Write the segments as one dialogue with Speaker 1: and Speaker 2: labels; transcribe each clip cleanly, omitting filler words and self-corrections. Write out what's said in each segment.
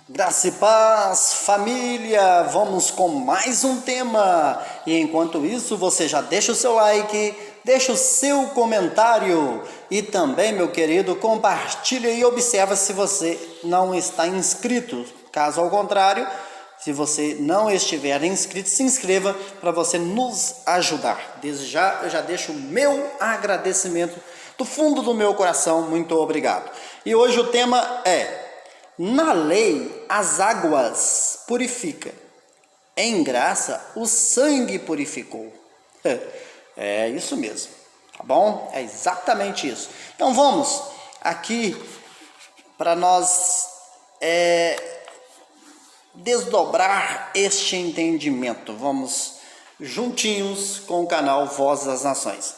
Speaker 1: Graça e paz, família, vamos com mais um tema. E enquanto isso, você já deixa o seu like, deixa o seu comentário e também, meu querido, compartilha e observa se você não está inscrito. Caso ao contrário, se você não estiver inscrito, se inscreva para você nos ajudar. Desde já, eu já deixo o meu agradecimento do fundo do meu coração. Muito obrigado. E hoje o tema é: na lei, as águas purificam. Em graça, o sangue purificou. É isso mesmo, tá bom? É exatamente isso. Então vamos aqui para nós desdobrar este entendimento. Vamos juntinhos com o canal Voz das Nações.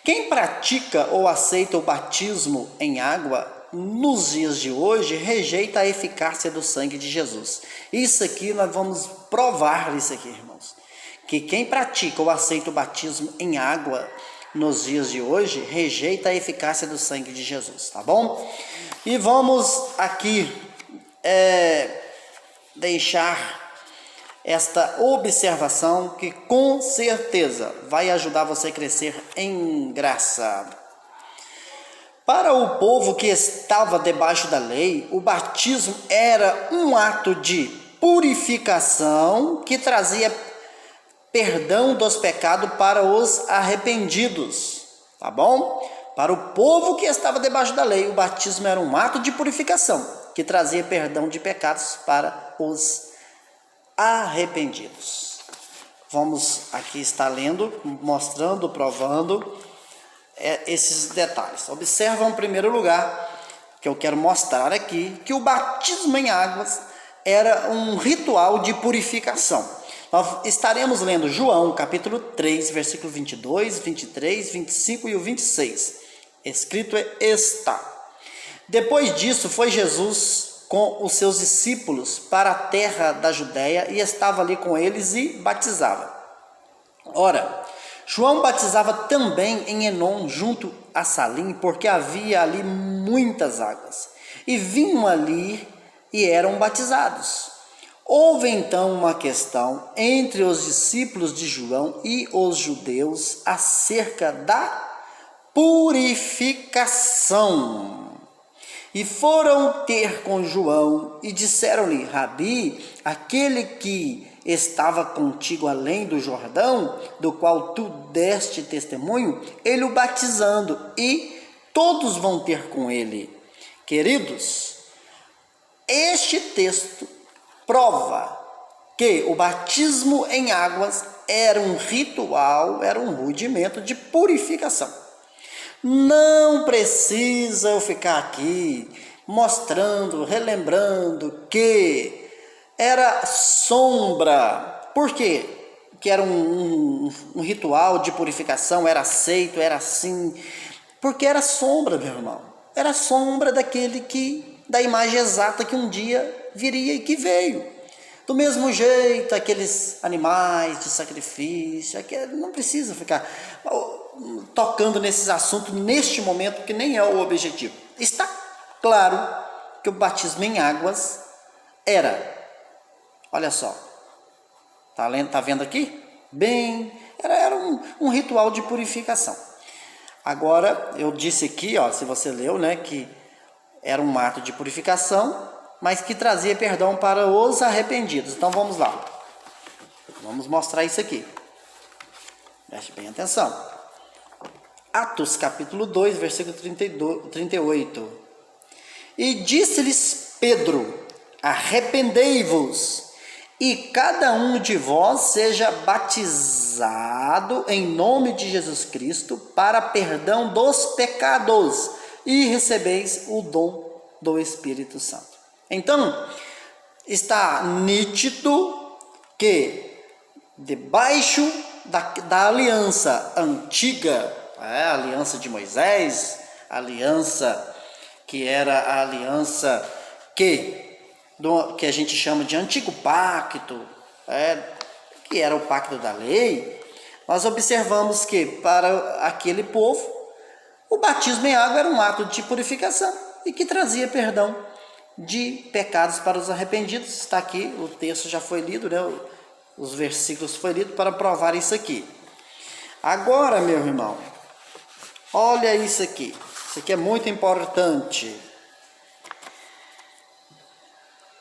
Speaker 1: Quem pratica ou aceita o batismo em água nos dias de hoje rejeita a eficácia do sangue de Jesus. Isso aqui nós vamos provar isso aqui, irmãos. Que quem pratica ou aceita o batismo em água nos dias de hoje rejeita a eficácia do sangue de Jesus, tá bom? E vamos aqui deixar esta observação que com certeza vai ajudar você a crescer em graça. Para o povo que estava debaixo da lei, o batismo era um ato de purificação que trazia perdão dos pecados para os arrependidos, tá bom? Para o povo que estava debaixo da lei, o batismo era um ato de purificação que trazia perdão de pecados para os arrependidos. Vamos aqui estar lendo, mostrando, provando esses detalhes. Observa em primeiro lugar, que eu quero mostrar aqui, que o batismo em águas era um ritual de purificação. Nós estaremos lendo João, capítulo 3, versículo 22, 23, 25 e o 26. Escrito está: depois disso foi Jesus com os seus discípulos para a terra da Judéia e estava ali com eles e batizava. Ora, João batizava também em Enom, junto a Salim, porque havia ali muitas águas, e vinham ali e eram batizados. Houve então uma questão entre os discípulos de João e os judeus acerca da purificação. E foram ter com João e disseram-lhe: Rabi, aquele que estava contigo além do Jordão, do qual tu deste testemunho, ele o batizando, e todos vão ter com ele. Queridos, este texto prova que o batismo em águas era um ritual, era um rudimento de purificação. Não precisa eu ficar aqui mostrando, relembrando que era sombra. Por quê? Que era um ritual de purificação, era aceito, era assim. Porque era sombra, meu irmão. Era sombra da imagem exata que um dia viria e que veio. Do mesmo jeito, aqueles animais de sacrifício, não precisa ficar tocando nesses assuntos neste momento, que nem é o objetivo. Está claro que o batismo em águas era, olha só, tá vendo aqui? Era um ritual de purificação. Agora, eu disse aqui, ó, se você leu, né, que era um ato de purificação, mas que trazia perdão para os arrependidos. Então vamos lá. Vamos mostrar isso aqui. Preste bem atenção. Atos capítulo 2, versículo 38. E disse-lhes Pedro: arrependei-vos, e cada um de vós seja batizado em nome de Jesus Cristo para perdão dos pecados, e recebeis o dom do Espírito Santo. Então, está nítido que debaixo da aliança antiga, a aliança de Moisés, a aliança que era a aliança que a gente chama de antigo pacto, que era o pacto da lei, nós observamos que para aquele povo o batismo em água era um ato de purificação e que trazia perdão de pecados para os arrependidos. Está aqui, o texto já foi lido, né? Os versículos foram lidos para provar isso aqui. Agora, meu irmão, olha isso aqui. Isso aqui é muito importante.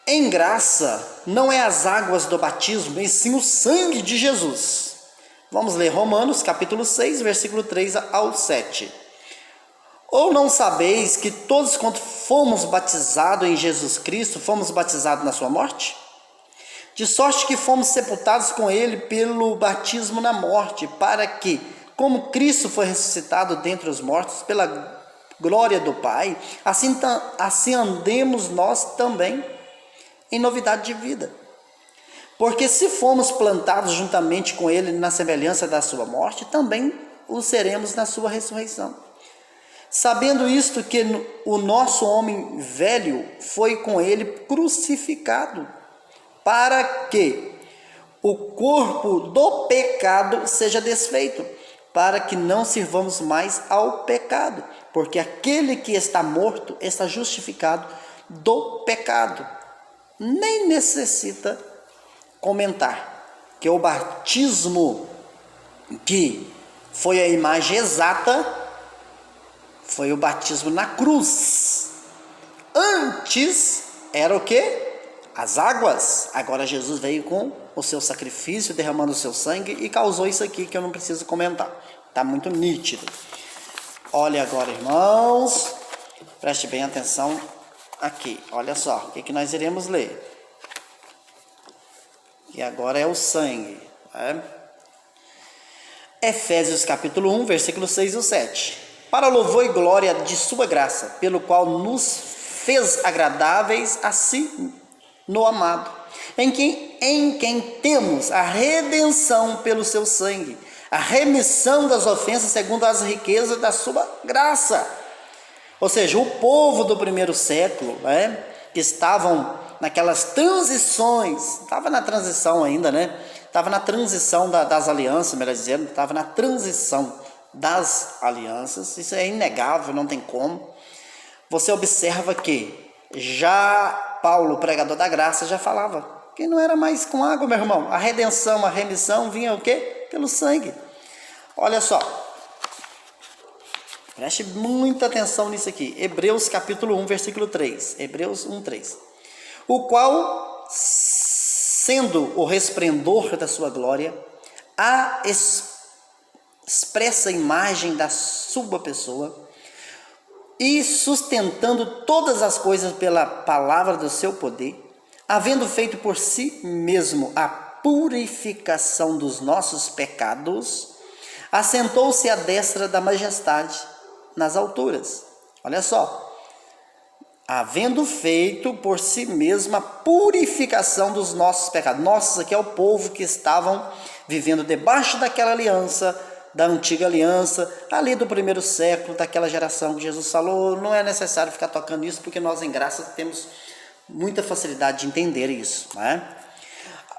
Speaker 1: Em graça, não é as águas do batismo, e sim o sangue de Jesus. Vamos ler Romanos, capítulo 6, versículo 3 ao 7. Ou não sabeis que todos quanto fomos batizados em Jesus Cristo, fomos batizados na sua morte? De sorte que fomos sepultados com ele pelo batismo na morte, para que, como Cristo foi ressuscitado dentre os mortos pela glória do Pai, assim andemos nós também em novidade de vida. Porque se fomos plantados juntamente com ele na semelhança da sua morte, também o seremos na sua ressurreição. Sabendo isto, que o nosso homem velho foi com ele crucificado, para que o corpo do pecado seja desfeito, para que não sirvamos mais ao pecado, porque aquele que está morto está justificado do pecado. Nem necessita comentar que o batismo, que foi a imagem exata, foi o batismo na cruz. Antes era o quê? As águas. Agora Jesus veio com o seu sacrifício, derramando o seu sangue e causou isso aqui que eu não preciso comentar. Está muito nítido. Olha agora, irmãos, preste bem atenção aqui. Olha só, o que nós iremos ler. E agora é o sangue. Né? Efésios capítulo 1, versículo 6 e 7. Para louvor e glória de sua graça, pelo qual nos fez agradáveis a si no amado, em quem temos a redenção pelo seu sangue, a remissão das ofensas segundo as riquezas da sua graça. Ou seja, o povo do primeiro século, né, que estavam naquelas transições, estava na transição ainda, né? Estava na transição das alianças, melhor dizendo, estava na transição das alianças, isso é inegável, não tem como. Você observa que já Paulo, pregador da graça, já falava que não era mais com água, meu irmão. A redenção, a remissão vinha o quê? Pelo sangue. Olha só, preste muita atenção nisso aqui. Hebreus capítulo 1, versículo 3. Hebreus 1, 3. O qual, sendo o resplendor da sua glória, a expressa imagem da sua pessoa, e sustentando todas as coisas pela palavra do seu poder, havendo feito por si mesmo a purificação dos nossos pecados, assentou-se à destra da majestade nas alturas. Olha só, havendo feito por si mesmo a purificação dos nossos pecados. Nossos aqui é o povo que estavam vivendo debaixo daquela aliança, da antiga aliança, ali do primeiro século, daquela geração que Jesus falou. Não é necessário ficar tocando isso, porque nós em graça temos muita facilidade de entender isso, né?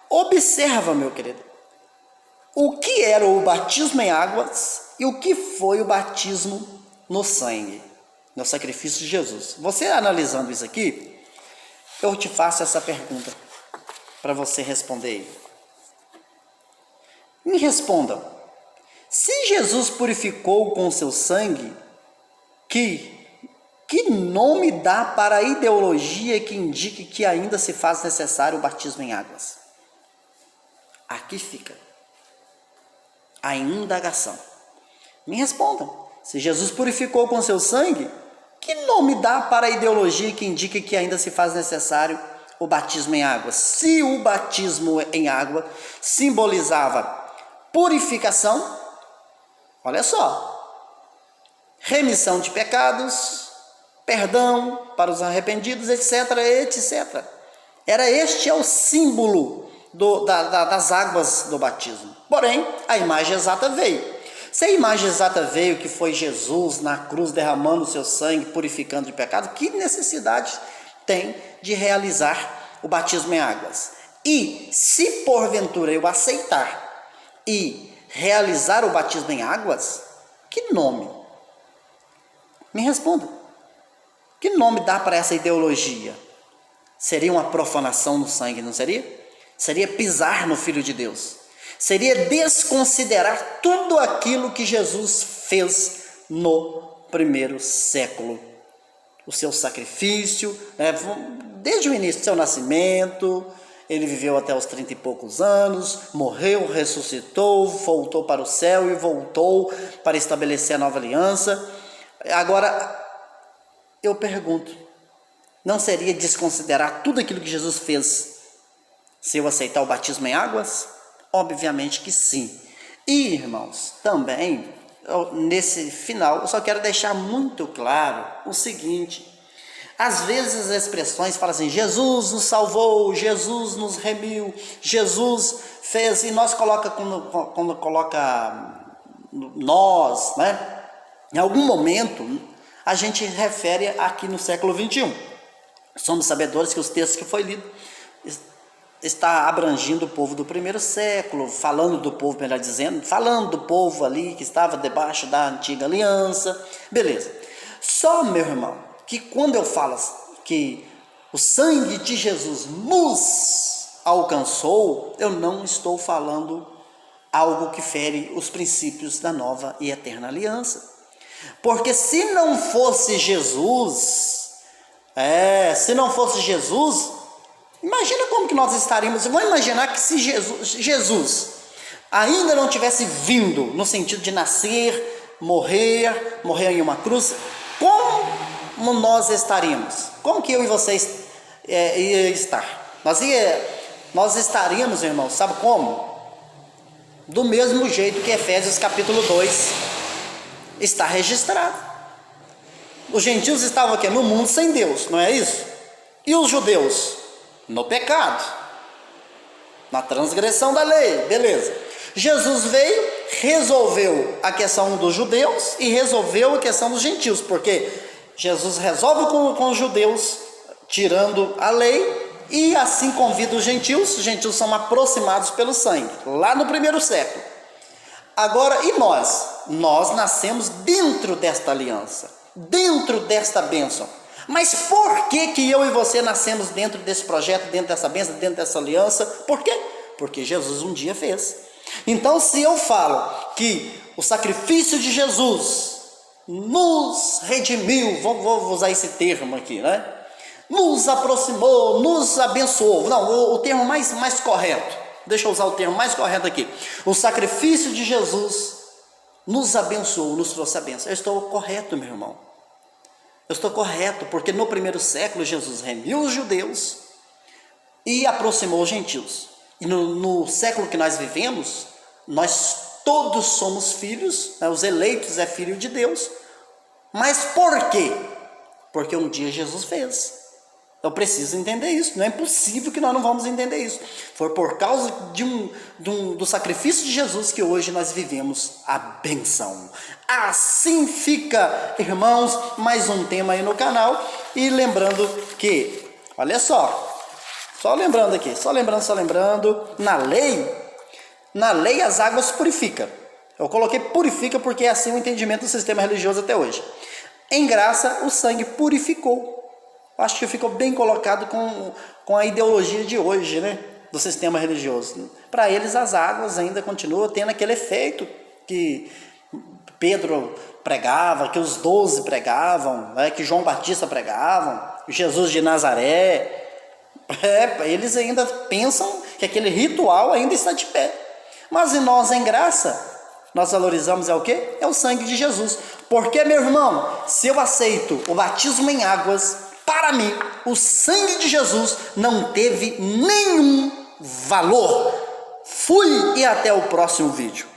Speaker 1: Observa, meu querido, o que era o batismo em águas e o que foi o batismo no sangue, no sacrifício de Jesus. Você analisando isso aqui, eu te faço essa pergunta para você responder. Me responda. Se Jesus purificou com o seu sangue, que nome dá para a ideologia que indique que ainda se faz necessário o batismo em águas? Aqui fica a indagação. Me respondam. Se Jesus purificou com seu sangue, que nome dá para a ideologia que indica que ainda se faz necessário o batismo em água? Se o batismo em água simbolizava purificação, olha só, remissão de pecados, perdão para os arrependidos, etc, etc. Este é o símbolo das águas do batismo. Porém, a imagem exata veio. Se a imagem exata veio, que foi Jesus na cruz derramando o seu sangue, purificando de pecado, que necessidade tem de realizar o batismo em águas? E se porventura eu aceitar e realizar o batismo em águas, que nome? Me responda. Que nome dá para essa ideologia? Seria uma profanação no sangue, não seria? Seria pisar no Filho de Deus. Seria desconsiderar tudo aquilo que Jesus fez no primeiro século. O seu sacrifício, né? Desde o início do seu nascimento, ele viveu até os 30 e poucos anos, morreu, ressuscitou, voltou para o céu e voltou para estabelecer a nova aliança. Agora, eu pergunto, não seria desconsiderar tudo aquilo que Jesus fez se eu aceitar o batismo em águas? Obviamente que sim. E, irmãos, também, nesse final, eu só quero deixar muito claro o seguinte: às vezes as expressões falam assim, Jesus nos salvou, Jesus nos remiu, Jesus fez, e nós quando coloca nós, né? Em algum momento, a gente refere aqui no século 21. Somos sabedores que os textos que foi lido está abrangindo o povo do primeiro século, falando do povo, melhor dizendo, falando do povo ali que estava debaixo da antiga aliança, beleza. Só, meu irmão, que quando eu falo que o sangue de Jesus nos alcançou, eu não estou falando algo que fere os princípios da nova e eterna aliança. Porque se não fosse Jesus, imagina como que nós estaríamos. Vamos imaginar que se Jesus ainda não tivesse vindo, no sentido de nascer, morrer em uma cruz, como nós estaríamos? Como que eu e vocês ia estar? Nós estaríamos, irmãos, sabe como? Do mesmo jeito que Efésios capítulo 2 está registrado. Os gentios estavam aqui no mundo sem Deus, não é isso? E os judeus? No pecado, na transgressão da lei, beleza. Jesus veio, resolveu a questão dos judeus e resolveu a questão dos gentios, porque Jesus resolve com os judeus, tirando a lei, e assim convida os gentios são aproximados pelo sangue, lá no primeiro século. Agora, e nós? Nós nascemos dentro desta aliança, dentro desta bênção. Mas por que eu e você nascemos dentro desse projeto, dentro dessa bênção, dentro dessa aliança? Por quê? Porque Jesus um dia fez. Então, se eu falo que o sacrifício de Jesus nos redimiu, vou usar esse termo aqui, né? Nos aproximou, nos abençoou. Não, o termo mais correto, deixa eu usar o termo mais correto aqui. O sacrifício de Jesus nos abençoou, nos trouxe a bênção. Eu estou correto, meu irmão. Eu estou correto, porque no primeiro século Jesus remiu os judeus e aproximou os gentios. E no século que nós vivemos, nós todos somos filhos, né? Os eleitos é filho de Deus. Mas por quê? Porque um dia Jesus fez. Eu preciso entender isso. Não é impossível que nós não vamos entender isso. Foi por causa do sacrifício de Jesus que hoje nós vivemos a benção. Assim fica, irmãos, mais um tema aí no canal. E lembrando que, olha só lembrando, na lei as águas purificam. Eu coloquei purifica porque é assim o entendimento do sistema religioso até hoje. Em graça, o sangue purificou. Acho que ficou bem colocado com a ideologia de hoje, né? Do sistema religioso. Para eles, as águas ainda continuam tendo aquele efeito que Pedro pregava, que os 12 pregavam, né? Que João Batista pregavam, Jesus de Nazaré. Eles ainda pensam que aquele ritual ainda está de pé. Mas em nós, em graça, nós valorizamos o quê? É o sangue de Jesus. Porque, meu irmão, se eu aceito o batismo em águas, para mim, o sangue de Jesus não teve nenhum valor. Fui e até o próximo vídeo.